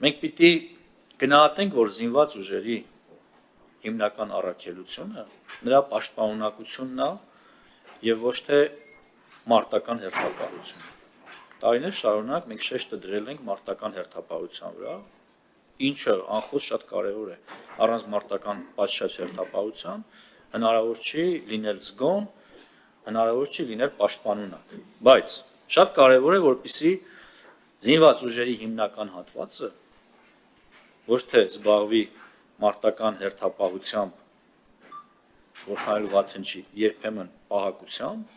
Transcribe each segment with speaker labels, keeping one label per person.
Speaker 1: Մենք պիտի գնահատենք, որ զինված ուժերի հիմնական առաքելությունը նրա պաշտպանունակությունն է եւ ոչ թե մարտական հերթապահություն։ Տարիներ շարունակ մենք շեշտը դրել ենք մարտական հերթապահության վրա, ինչը անխոս շատ կարևոր է։ Առանց մարտական պատշաճ հերթապահության հնարավոր չի լինել զգոն, հնարավոր չի լինել պաշտպանունակ։ Բայց շատ կարևոր է, որպեսզի զինված ուժերի հիմնական հատվածը ոչ թե զբաղվի մարտական հերթապահությամբ, որքան վաթնչի երբեմն պահակությամբ,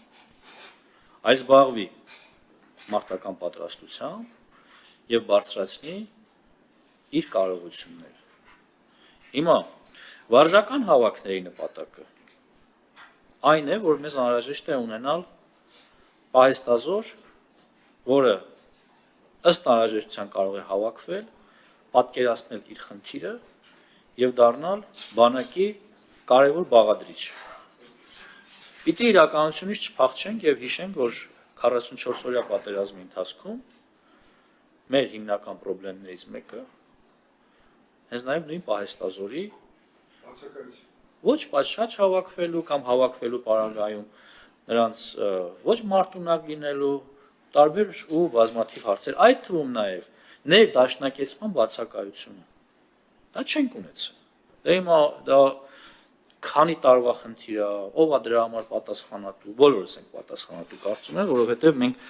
Speaker 1: այլ զբաղվի մարտական պատրաստությամբ եւ բարձրացնի իր կարողությունները։ Հիմա վարժական հավաքների նպատակը այն է, որ մեզ անհրաժեշտ է ունենալ պահեստազոր, որը ըստ անհրաժեշտության կարող է հավաքվել, պատկերացնել իր խնդիրը եւ դառնալ բանակի կարևոր բաղադրիչ։ Պիտի իրականությունից չփախչենք եւ հիշենք, որ 44-օրյա պատերազմի ընթացքում մեր հիմնական խնդիրներից մեկը հենց նաեւ նույն պահեստազորի ոչ պատշաճ հավաքվելու կամ հավաքվելու պարագայում նրանց ոչ մարտունակ լինելու տարբեր ու բազմաթիվ հարցեր, այդ թվում նաեւ ներդաշնակեցման բացակայությունը։ Դա չենք ունեցել։ Դե հիմա դա քանի տարվա խնդիր է, ով է դրա համար պատասխանատու, բոլորս ենք պատասխանատու կարծում եմ, որովհետև մենք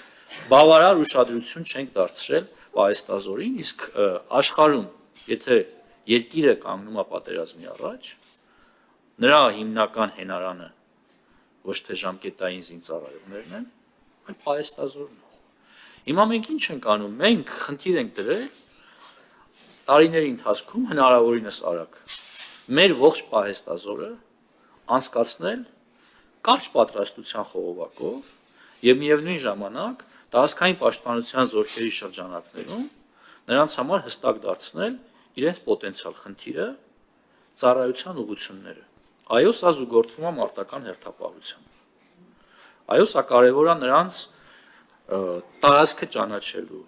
Speaker 1: բավարար ուշադրություն չենք դարձրել պահեստազորին, իսկ աշխարհում, եթե երկիրը կանգնում է պատերազմի առաջ, նրա հիմնական հենարանը ոչ թե ժամկետային զինծառայողներն են, այլ պահեստազորն է։ Հիմա մենք ինչ ենք անում, մենք խնդիր ենք դրել տարիների ընթացքում հնարավորինս արագ մեր ողջ պահեստազորը անցկացնել կարճ պատրաստության խողովակով եւ միևնույն ժամանակ տարածքային պաշտպանության զորքերի շրջանակներում նրանց համար հստակ դարձնել իրենց պոտենցիալ խնդիրը, ծառայության ուղղությունները։ Այո, սա զուգորդվում է մարտական հերթապահությամբ։ Այո, սա կարևոր է նրանց տարածքը ճանաչելու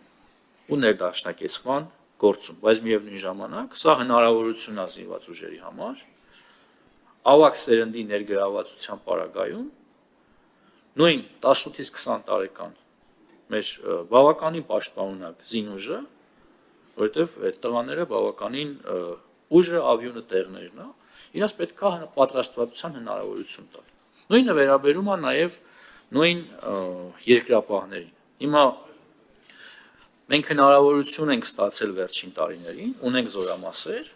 Speaker 1: ու ներդաշնակեցման գործում, բայց միևնույն ժամանակ սա հնարավորություն է զինված ուժերի համար ավագ սերնդի ներգրավվածության պարագայում նույն 18-ից 20 տարեկան մեր բավականին պաշտպանունակ զինուժը, որովհետև այդ տղաները բավականին ուժը ավյունը տեղներն է, իրաց պետք է պատրաստվածության հնարավորություն տալ։ Նույնը վերաբերում է նաև նույն երկրապահներին։ Հիմա մենք հնարավորություն ենք ստացել վերջին տարիներին, ունենք զորամասեր,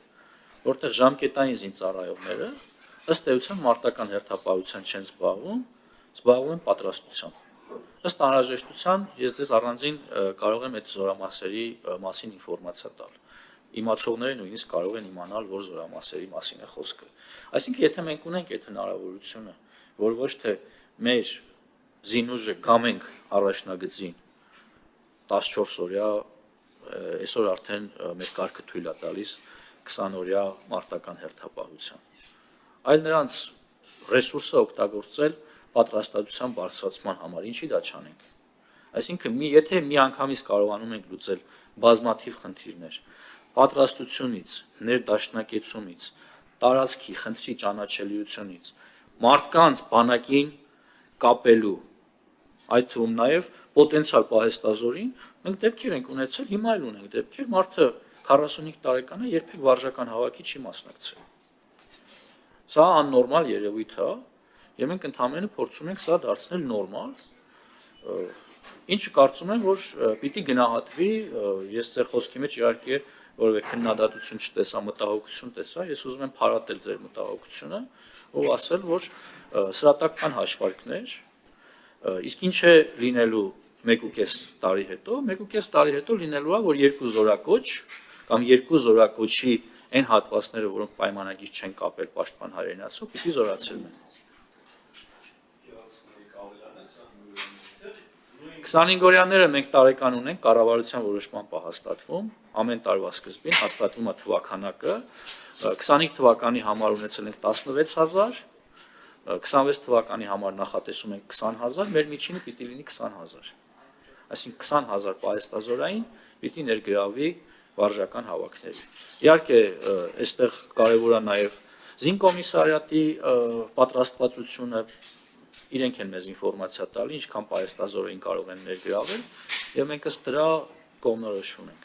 Speaker 1: որտեղ ժամկետային զինծառայողները ըստ էության մարտական հերթապահության չեն զբաղվում, զբաղվում են պատրաստությամբ։ Ըստ անհրաժեշտության ես ձեզ առանձին կարող եմ այդ զորամասերի մասին ինֆորմացիա տալ։ Իմացողները նույնիսկ կարող են իմանալ, որ զորամասերի մասին է խոսքը։ Այսինքն, եթե մենք ունենք այդ հնարավորությունը, որ ոչ թե մեր զինուժը գամենք առաջնագծին 14-օրյա, այսօր արդեն մեր կարգը թույլ է տալիս 20-օրյա մարտական հերթապահության, այլ նրանց ռեսուրսը օգտագործել պատրաստվածության բարձրացման համար, ինչի դա չանենք։ Այսինքն, եթե մի անգամից կարողանում ենք լուծել բազմաթիվ խնդիրներ, պատրաստությունից, ներդաշնակեցումից, տարածքի խնդրի ճանաչելիությունից, մարդկանց բանակին կապելու, այդ թվում նաև պոտենցիալ պահեստազորին, մենք դեպքեր ենք ունեցել, հիմա էլ ունենք դեպքեր, մարդը 45 տարեկան է, երբեք վարժական հավաքի չի մասնակցել։ Սա աննորմալ երևույթ է, եւ մենք ընդհանրապես փորձում ենք սա դարձնել նորմալ, ինչը կարծում եմ, որ պիտի գնահատվի, ես ձեր խոսքի մեջ իհարկե որևէ քննադատություն չտեսա, մտահոգություն տեսա, ես ուզում եմ փարատել ձեր մտահոգությունը, ով ասել, որ սրատակ կան հաշվարկներ, իսկ ինչ է լինելու 1.5 տարի հետո, 1.5 տարի հետո լինելու է, որ երկու զորակոչ կամ երկու զորակոչի այն հատվածները, որոնք պայմանագիր չեն կապել պաշտպան հայրենացով, պիտի զորացել են։ 25-օրյաները մենք տարեկան ունենք, կառավարության որոշմամբ է հաստատվում, ամեն տարվա սկզբին հաստատվում է թվականակը, 25 թվականի համար ունեցել ենք 16,000, 26 թվականի համար նախատեսում ենք 20,000, մեր միջինը պիտի լինի 20,000։ Այսինքն 20,000 պահեստազորային պիտի ներգրավի վարժական հավաքների։ Իհարկե, այստեղ կարևոր է նաև զինկոմիսարիատի պատրաստվածությունը, իրենք են մեզ ինֆորմացիա տալի, ինչքան պայեստազորային կարող են ներգրավել, եւ մենք ըստ դրա կողմնորոշ ունենք։